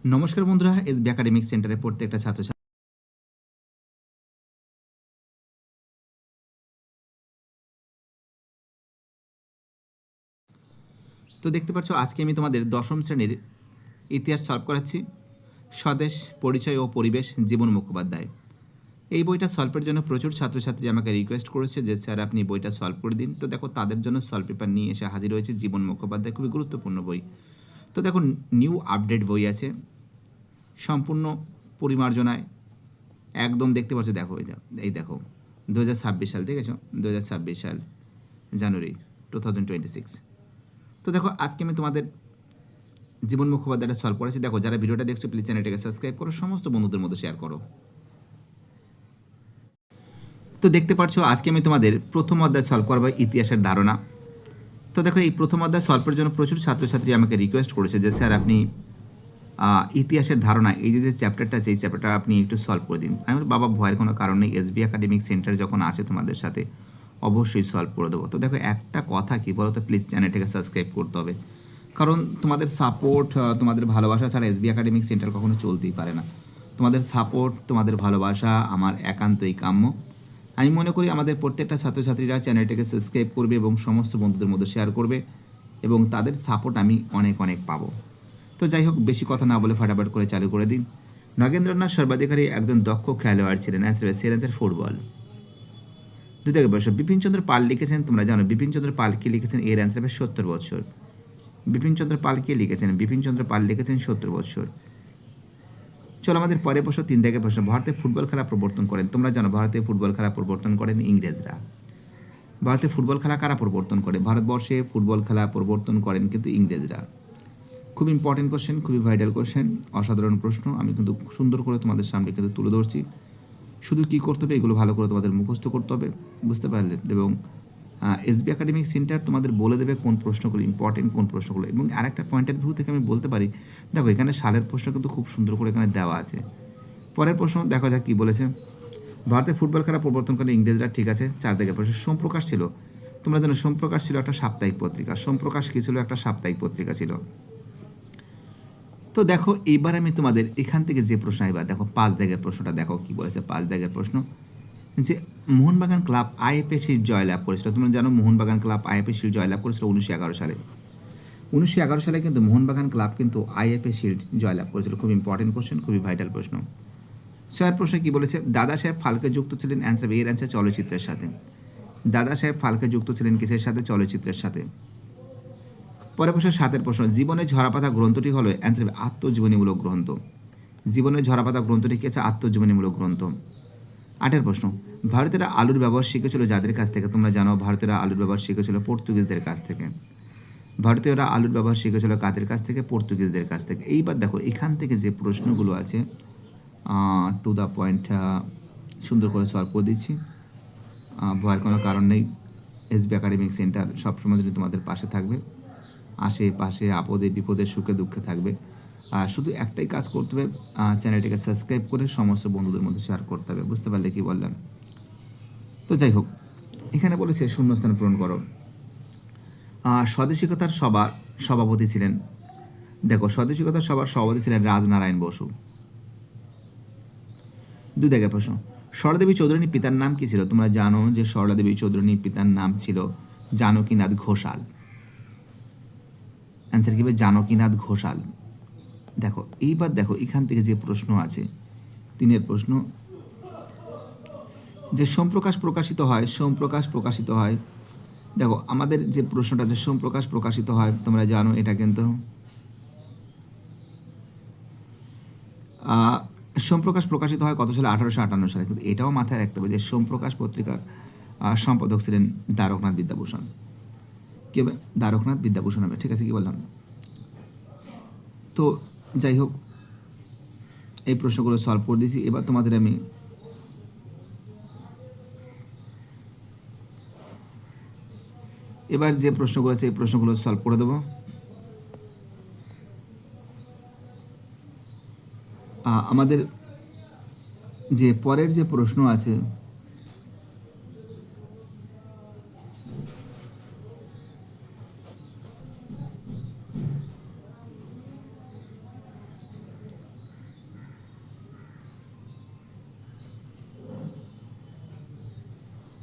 নমস্কার বন্ধুরা, SB academic সেন্টারে প্রত্যেকটা ছাত্রছাত্রী। তো দেখতে পাচ্ছ, আজকে আমি তোমাদের দশম শ্রেণীর ইতিহাস সলভ করাচ্ছি। স্বদেশ, পরিচয় ও পরিবেশ, জীবন মুখোপাধ্যায়। এই বইটা সলভের জন্য প্রচুর ছাত্রছাত্রী আমাকে রিকোয়েস্ট করেছে যে স্যার আপনি বইটা সলভ করে দিন। তো দেখো, তাদের জন্য সলভ পেপার নিয়ে এসে হাজির হয়েছে জীবন মুখোপাধ্যায়, খুবই গুরুত্বপূর্ণ বই। তো দেখো, নিউ আপডেট বই আছে, সম্পূর্ণ পরিমার্জনায় একদম। দেখতে পাচ্ছ, দেখো এই দেখো 2026 সাল, দেখেছো? 2026 সাল জানুয়ারি 2026। তো দেখো, আজকে আমি তোমাদের জীবন মুখোপাধ্যায়টা সলভ করেছি। দেখো, যারা ভিডিওটা দেখছো প্লিজ চ্যানেলটাকে সাবস্ক্রাইব করো, সমস্ত বন্ধুদের মধ্যে শেয়ার করো। তো দেখতে পাচ্ছ, আজকে আমি তোমাদের প্রথম অধ্যায় সলভ করবো, ইতিহাসের ধারণা। তো দেখো, এই প্রথম অধ্যায় সলভের জন্য প্রচুর ছাত্রছাত্রী আমাকে রিকোয়েস্ট করেছে যে স্যার আপনি ইতিহাসের ধারণা, এই যে চ্যাপ্টারটা আছে এই চ্যাপ্টারটা আপনি একটু সলভ করে দিন। আমি বলি, বাবা ভয়ের কোনো কারণ নেই, এসবি একাডেমিক সেন্টার যখন আছে তোমাদের সাথে অবশ্যই সলভ করে দেবো। তো দেখো, একটা কথা কি বলো তো, প্লিজ চ্যানেলটাকে সাবস্ক্রাইব করতে হবে, কারণ তোমাদের সাপোর্ট, তোমাদের ভালোবাসা ছাড়া এসবি একাডেমিক সেন্টার কখনো চলতেই পারে না। তোমাদের সাপোর্ট, তোমাদের ভালোবাসা আমার একান্তই কাম্য। আমি মনে করি আমাদের প্রত্যেকটা ছাত্রছাত্রীরা চ্যানেলটাকে সাবস্ক্রাইব করবে এবং সমস্ত বন্ধুদের মধ্যে শেয়ার করবে, এবং তাদের সাপোর্ট আমি অনেক অনেক পাবো। তো যাই হোক, বেশি কথা না বলে ফাটাফাট করে চালু করে দিন। নগেন্দ্রনাথ সর্বাধিকারী একজন দক্ষ খেলোয়াড় ছিলেন। Answer football. দুই থেকে বছর। বিপিনচন্দ্র পাল লিখেছেন, তোমরা জানো বিপিনচন্দ্র পাল কি লিখেছেন? এর অ্যান্সার হবে 70 বছর। বিপিনচন্দ্র পাল কে লিখেছেন? বিপিনচন্দ্র পাল লিখেছেন 70 বছর। চলো আমাদের পরের প্রশ্ন, 3 থেকে প্রশ্ন। ভারতে ফুটবল খেলা প্রবর্তন করেন? তোমরা জানো ভারতে ফুটবল খেলা প্রবর্তন করেন ইংরেজরা। ভারতে ফুটবল খেলা কারা প্রবর্তন করে? ভারতবর্ষে ফুটবল খেলা প্রবর্তন করেন কিন্তু ইংরেজরা। খুব ইম্পর্টেন্ট কোশ্চেন, খুবই ভাইটাল কোশ্চেন, অসাধারণ প্রশ্ন। আমি কিন্তু সুন্দর করে তোমাদের সামনে কিন্তু তুলে ধরছি। শুধু কী করতে হবে, এগুলো ভালো করে তোমাদের মুখস্থ করতে হবে, বুঝতে পারলে? এবং এসবি একাডেমিক সেন্টার তোমাদের বলে দেবে কোন প্রশ্নগুলো ইম্পর্টেন্ট, কোন প্রশ্নগুলো। এবং আরেকটা পয়েন্টের ভিউ থেকে আমি বলতে পারি, দেখো এখানে সালের প্রশ্ন কিন্তু খুব সুন্দর করে এখানে দেওয়া আছে। পরের প্রশ্ন দেখা যাক কী বলেছে। ভারতে ফুটবল খেলা প্রবর্তন করে ইংরেজরা, ঠিক আছে। 4 থেকে প্রশ্ন। সোমপ্রকাশ ছিল, তোমরা জানো সোমপ্রকাশ ছিল একটা সাপ্তাহিক পত্রিকা। সোমপ্রকাশ কী ছিল? একটা সাপ্তাহিক পত্রিকা ছিল। তো দেখো, এইবার আমি তোমাদের এখান থেকে যে প্রশ্ন, এবার দেখো 5 দাগের প্রশ্নটা দেখো কি বলেছে। 5 দাগের প্রশ্ন যে মোহনবাগান ক্লাব আইএফএ শিল্ড জয়লাভ করেছিল। তোমরা জানো মোহনবাগান ক্লাব আইএফএ শিল্ড জয়লাভ করেছিল 1911 সালে। 1911 সালে কিন্তু মোহনবাগান ক্লাব কিন্তু আইএফএ শিল্ড জয়লাভ করেছিল। খুব ইম্পর্টেন্ট কোশ্চেন, খুবই ভাইটাল প্রশ্ন। 6 প্রশ্নে কি বলেছে? দাদা সাহেব ফালকে যুক্ত ছিলেন, অ্যান্সার এর অ্যান্সার চলচ্চিত্রের সাথে। দাদা সাহেব ফালকে যুক্ত ছিলেন কিসের সাথে? চলচ্চিত্রের সাথে। পরের প্রশ্ন, 7 প্রশ্ন। জীবনের ঝরাপাতা গ্রন্থটি হলো, অ্যান্সার আত্মজীবনীমূলক গ্রন্থ। জীবনের ঝরাপাতা গ্রন্থটি কি আছে? আত্মজীবনীমূলক গ্রন্থ। 8 প্রশ্ন। ভারতীয়রা আলুর ব্যবহার শিখেছিল যাদের কাছ থেকে? তোমরা জানো ভারতীয়রা আলুর ব্যবহার শিখেছিল পর্তুগিজদের কাছ থেকে। ভারতীয়রা আলুর ব্যবহার শিখেছিল কাদের কাছ থেকে? পর্তুগিজদের কাছ থেকে। এইবার দেখো, এখান থেকে যে প্রশ্নগুলো আছে টু দ্য পয়েন্ট সুন্দর করে সলভ করে দিচ্ছি। ভয়ের কোনো কারণ নেই, এসবি একাডেমিক সেন্টার সবসময় যদি তোমাদের পাশে থাকবে, আশেপাশে আপদে বিপদে সুখে দুঃখে থাকবে। শুধু একটাই কাজ করতে হবে, চ্যানেলটাকে সাবস্ক্রাইব করে সমস্ত বন্ধুদের মধ্যে শেয়ার করতে হবে, বুঝতে পারলে কি বললাম? তো যাই হোক, এখানে বলেছে শূন্যস্থান পূরণ করো। স্বদেশিকতার সভার সভাপতি ছিলেন, দেখো স্বদেশিকতার সভার সভাপতি ছিলেন রাজনারায়ণ বসু। 2 দাগের প্রশ্ন। সরলাদেবী চৌধুরানীর পিতার নাম কি ছিল? তোমরা জানো যে সরলাদেবী চৌধুরানীর পিতার নাম ছিল জানকীনাথ ঘোষাল। অ্যান্সার কি হবে? জানকীনাথ ঘোষাল। দেখো, এইবার দেখো এখান থেকে যে প্রশ্ন আছে, 3 প্রশ্ন, যে সোমপ্রকাশ প্রকাশিত হয়, সোমপ্রকাশ প্রকাশিত হয়। দেখো আমাদের যে প্রশ্নটা, যে সোমপ্রকাশ প্রকাশিত হয়, তোমরা জানো এটা কিন্তু সোমপ্রকাশ প্রকাশিত হয় কত সালে? 1858 সালে। কিন্তু এটাও মাথায় রাখতে হবে যে সোমপ্রকাশ পত্রিকার সম্পাদক ছিলেন দ্বারকনাথ বিদ্যাভূষণ। কি হবে? দ্বারকনাথ বিদ্যাভূষণ হবে, ঠিক আছে? কি বললাম? তো যাই হোক, এই প্রশ্নগুলো সলভ করে দিয়েছি। এবার তোমাদের আমি এবার যে প্রশ্নগুলো আছে এই প্রশ্নগুলো সলভ করে দেবো। আমাদের যে পরের যে প্রশ্ন আছে,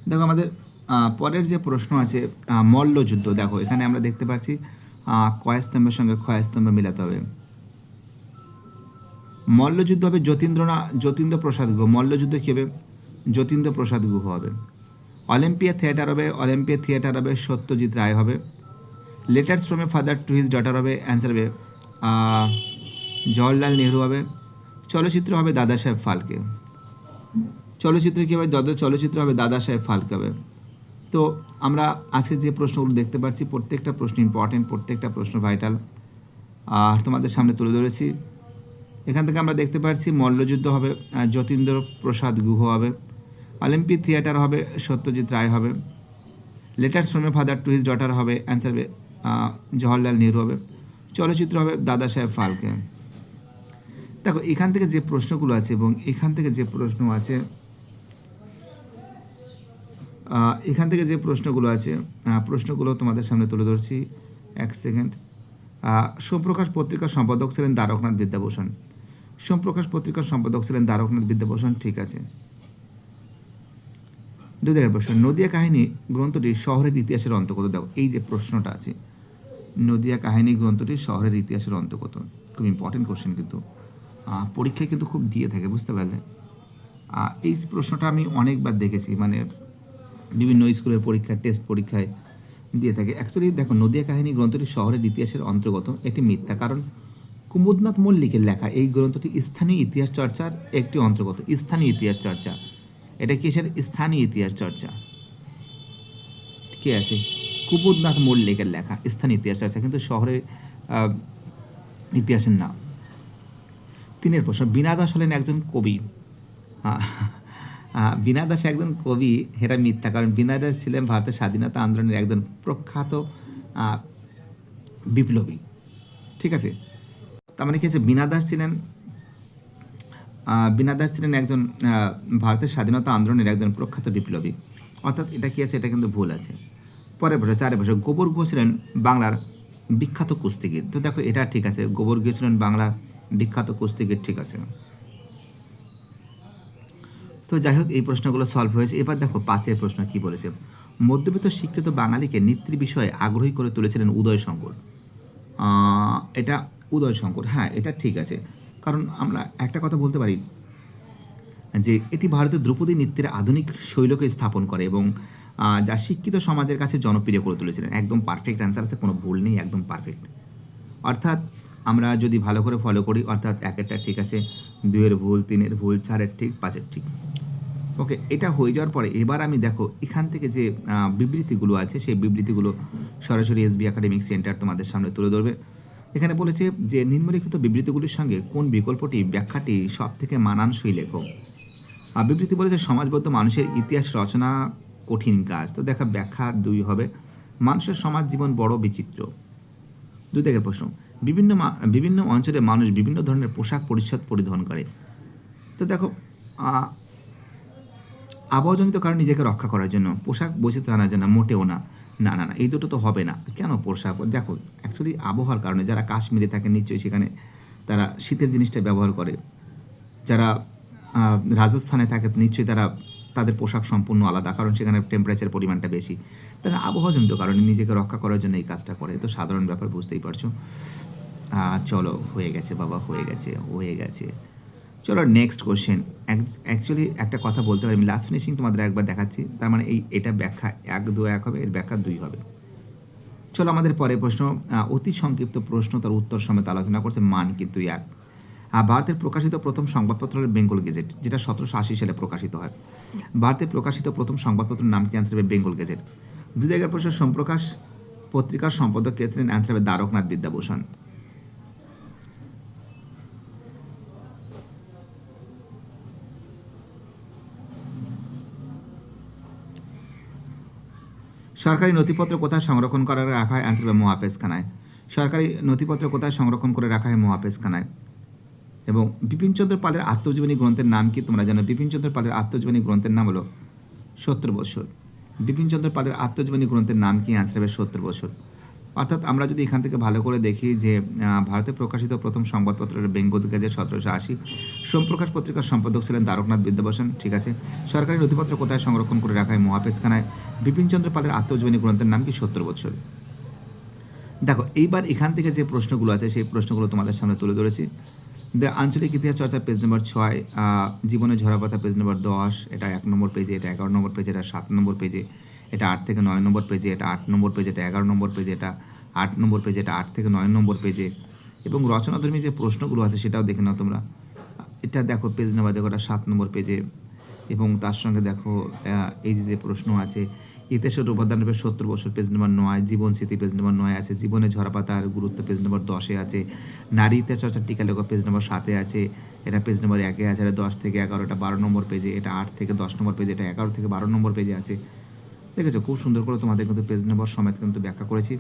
দেখো আমাদের পরের যে প্রশ্ন আছে মল্লযুদ্ধ। দেখো এখানে আমরা দেখতে পাচ্ছি কয় স্তম্ভের সঙ্গে ক্ষয় স্তম্ভ মিলাতে হবে। মল্লযুদ্ধ হবে যতীন্দ্র প্রসাদ গুহ। মল্লযুদ্ধ কী হবে? যতীন্দ্র প্রসাদ গুহ হবে। অলিম্পিয়া থিয়েটার হবে সত্যজিৎ রায় হবে। Letters from a father to his daughter হবে, অ্যান্সার হবে জওহরলাল নেহরু হবে। চলচ্চিত্র হবে দাদা সাহেব ফালকে। চলচ্চিত্র কী হবে? চলচ্চিত্র হবে দাদা সাহেব ফালকে হবে। তো আমরা আজকে যে প্রশ্নগুলো দেখতে পাচ্ছি প্রত্যেকটা প্রশ্ন ইম্পর্টেন্ট, প্রত্যেকটা প্রশ্ন ভাইটাল তোমাদের সামনে তুলে ধরেছি। এখান থেকে আমরা দেখতে পাচ্ছি মল্লযুদ্ধ হবে যতীন্দ্র প্রসাদ গুহ হবে। অলিম্পিক থিয়েটার হবে সত্যজিৎ রায় হবে। Letters from a father to his daughter হবে, অ্যান্সার হবে জওহরলাল নেহরু হবে। চলচ্চিত্র হবে দাদা সাহেব ফালকে। দেখো এখান থেকে যে প্রশ্নগুলো আছে এবং এখান থেকে যে প্রশ্ন আছে প্রশ্নগুলো তোমাদের সামনে তুলে ধরছি। এক সেকেন্ড। সোমপ্রকাশ পত্রিকার সম্পাদক ছিলেন দ্বারকনাথ বিদ্যাভূষণ। সোমপ্রকাশ পত্রিকার সম্পাদক ছিলেন দ্বারকনাথ বিদ্যাভূষণ, ঠিক আছে। দুই দেখার প্রশ্ন, নদিয়া কাহিনী গ্রন্থটি শহরের ইতিহাসের অন্তর্গত। দেখো এই যে প্রশ্নটা আছে, নদিয়া কাহিনী গ্রন্থটি শহরের ইতিহাসের অন্তর্গত, খুব ইম্পর্টেন্ট কোশ্চেন, কিন্তু পরীক্ষায় কিন্তু খুব দিয়ে থাকে, বুঝতে পারলে। এই প্রশ্নটা আমি অনেকবার দেখেছি, মানে বিভিন্ন স্কুলের পরীক্ষায়, টেস্ট পরীক্ষায় দিয়ে থাকে। অ্যাকচুয়ালি দেখো নদিয়া কাহিনী গ্রন্থটি শহরের ইতিহাসের অন্তর্গত, এটি মিথ্যা। কারণ কুমুদনাথ মল্লিকের লেখা এই গ্রন্থটি স্থানীয় ইতিহাস চর্চার একটি অন্তর্গত। স্থানীয় ইতিহাস চর্চা, এটা কিসের? স্থানীয় ইতিহাস চর্চা। কে আছে? কুমুদনাথ মল্লিকের লেখা স্থানীয় ইতিহাস চর্চা, কিন্তু শহরের ইতিহাসের নাম। তিনের প্রশ্ন, বীণা দাস হলেন একজন কবি। বীণা দাস একজন কবি, এটা মিথ্যা। কারণ বীণা দাস ছিলেন ভারতের স্বাধীনতা আন্দোলনের একজন প্রখ্যাত বিপ্লবী, ঠিক আছে। তার মানে কি আছে? বীণা দাস ছিলেন একজন ভারতের স্বাধীনতা আন্দোলনের একজন প্রখ্যাত বিপ্লবী, অর্থাৎ এটা কি আছে? এটা কিন্তু ভুল আছে। পরের বছর 4 বছর, গোবর গুহ ছিলেন বাংলার বিখ্যাত কুস্তিগীর। তো দেখো এটা ঠিক আছে, গোবর গুহ ছিলেন বাংলার বিখ্যাত কুস্তিগীর, ঠিক আছে। তো যাই হোক এই প্রশ্নগুলো সলভ হয়েছে। এবার দেখো 5 প্রশ্ন কি বলেছে। মধ্যবিত্ত শিক্ষিত বাঙালিকে নৃত্যের বিষয়ে আগ্রহী করে তুলেছিলেন উদয়শঙ্কর। এটা উদয়শঙ্কর, হ্যাঁ এটা ঠিক আছে। কারণ আমরা একটা কথা বলতে পারি যে এটি ভারতের ধ্রুপদী নৃত্যের আধুনিক শৈলীকে স্থাপন করে এবং যা শিক্ষিত সমাজের কাছে জনপ্রিয় করে তুলেছিলেন। একদম পারফেক্ট অ্যান্সার আছে, কোনো ভুল নেই, একদম পারফেক্ট। অর্থাৎ আমরা যদি ভালো করে ফলো করি, অর্থাৎ 1-এরটা ঠিক আছে, 2-এর ভুল, 3-এর ভুল, 4-এর ঠিক, 5-এর ঠিক। ওকে, এটা হয়ে যাওয়ার পরে এবার আমি দেখো এখান থেকে যে বিবৃতিগুলো আছে সেই বিবৃতিগুলো সরাসরি এসবি একাডেমিক সেন্টার তোমাদের সামনে তুলে ধরবে। এখানে বলেছে যে নিম্নলিখিত বিবৃতিগুলির সঙ্গে কোন ব্যাখ্যাটি সব থেকে মানানসই লেখো। বিবৃতি বলেছে সমাজবদ্ধ মানুষের ইতিহাস রচনা কঠিন কাজ। তো দেখা ব্যাখ্যা 2 হবে, মানুষের সমাজ জীবন বড় বিচিত্র। 2 থেকে প্রশ্ন, বিভিন্ন অঞ্চলে মানুষ বিভিন্ন ধরনের পোশাক পরিচ্ছদ পরিধান করে। তো দেখো আবহাওয়াজনিত কারণে নিজেকে রক্ষা করার জন্য, পোশাক বৈচিত্র্য আনার জন্য, মোটেও না। না না না, এই দুটো তো হবে না। কেন পোশাক? দেখো অ্যাকচুয়ালি আবহাওয়ার কারণে, যারা কাশ্মীরে থাকে নিশ্চয়ই সেখানে তারা শীতের জিনিসটা ব্যবহার করে, যারা রাজস্থানে থাকে নিশ্চয়ই তাদের পোশাক সম্পূর্ণ আলাদা, কারণ সেখানে টেম্পারেচার পরিমাণটা বেশি। তারা আবহাওয়াজনিত কারণে নিজেকে রক্ষা করার জন্য এই কাজটা করে। তো সাধারণ ব্যাপার, বুঝতেই পারছো। চলো হয়ে গেছে বাবা, হয়ে গেছে। চলো নেক্সট কোশ্চেন। অ্যাকচুয়ালি একটা কথা বলতে পারি, আমি লাস্ট ফিনিশিং তোমাদের একবার দেখাচ্ছি। তার মানে এটা ব্যাখ্যা 1, 2, 1 হবে, এর ব্যাখ্যা 2 হবে। চলো আমাদের পরের প্রশ্ন, অতি সংক্ষিপ্ত প্রশ্ন তার উত্তর সমেত আলোচনা করছে, মান কিন্তু 1। ভারতের প্রকাশিত প্রথম সংবাদপত্র হল বেঙ্গল গেজেট, যেটা 1780 সালে প্রকাশিত হয়। ভারতের প্রকাশিত প্রথম সংবাদপত্রের নাম কি? অ্যান্সার হবে বেঙ্গল গেজেট। 2 জায়গার প্রশ্ন, সোমপ্রকাশ পত্রিকার সম্পাদক কে ছিলেন? অ্যান্সার হবে দ্বারকনাথ বিদ্যাভূষণ। সরকারি নথিপত্র কোথায় সংরক্ষণ করে রাখা হয়? অ্যান্সার হবে মহাপেজখানায়। সরকারি নথিপত্র কোথায় সংরক্ষণ করে রাখা হয়? মহাপেজখানায়। এবং বিপিনচন্দ্র পালের আত্মজীবনী গ্রন্থের নাম কি? তোমরা জানো বিপিনচন্দ্র পালের আত্মজীবনী গ্রন্থের নাম হলো 70 বৎসর। বিপিনচন্দ্র পালের আত্মজীবনী গ্রন্থের নাম কি? অ্যান্সার হবে 70 বৎসর। অর্থাৎ আমরা যদি এখান থেকে ভালো করে দেখি যে ভারতে প্রকাশিত প্রথম সংবাদপত্রের বেঙ্গল গেজেট 1780, সোমপ্রকাশ পত্রিকার সম্পাদক ছিলেন দ্বারকনাথ বিদ্যাভূষণ, ঠিক আছে। সরকারি নথিপত্র কোথায় সংরক্ষণ করে রাখা হয়? মহাপেজখানায়। বিপিনচন্দ্র পালের আত্মজীবনী গ্রন্থের নাম কি? 70 বৎসর। দেখো এইবার এখান থেকে যে প্রশ্নগুলো আছে সেই প্রশ্নগুলো তোমাদের সামনে তুলে ধরেছি। আঞ্চলিক ইতিহাস চর্চা পেজ নম্বর 6, জীবনে ঝরাপাতা পেজ নম্বর 10, এটা 1 নম্বর পেজে, এটা 11 নম্বর পেজে, এটা 7 নম্বর পেজে, এটা 8 থেকে 9 নম্বর পেজে, এটা 8 নম্বর পেজে, এটা 11 নম্বর পেজে, এটা 8 নম্বর পেজে, এটা 8 থেকে 9 নম্বর পেজে। এবং রচনাধর্মী যে প্রশ্নগুলো আছে সেটাও দেখে নাও তোমরা। এটা দেখো পেজ নাম্বার, দেখো এটা 7 নম্বর পেজে। এবং তার সঙ্গে দেখো এই যে প্রশ্ন আছে, ইতিহাসের উপাদান রূপে 70 বছর পেজ নম্বর 9, জীবন স্মৃতি পেজ নম্বর 9 আছে, জীবনে ঝরাপাতার গুরুত্ব পেজ নম্বর 10 আছে, নারী ইতিহাস চর্চার টিকা লেখক পেজ নম্বর 7 আছে, এটা পেজ নম্বর 1 আছে, এটা 10 থেকে 11, এটা 12 নম্বর পেজে, এটা 8 থেকে 10 নম্বর পেজে, এটা 11 থেকে 12 নম্বর পেজে আছে। দেখেছো খুব সুন্দর করে তোমাদের কিন্তু পেজ নম্বর সমেত কিন্তু ব্যাখ্যা করেছি।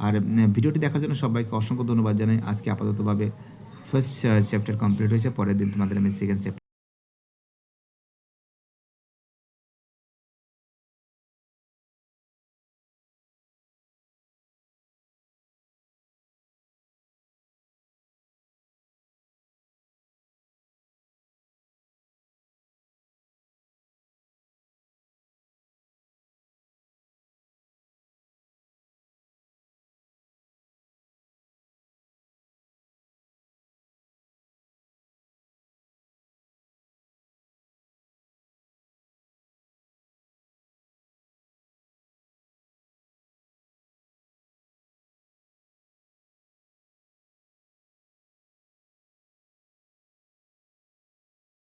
আর ভিডিওটি দেখার জন্য সবাইকে অসংখ্য ধন্যবাদ জানাই। আজকে আপাততভাবে ফার্স্ট চ্যাপ্টার কমপ্লিট হয়েছে, পরের দিন তোমাদের আমি সেকেন্ড চ্যাপ্টার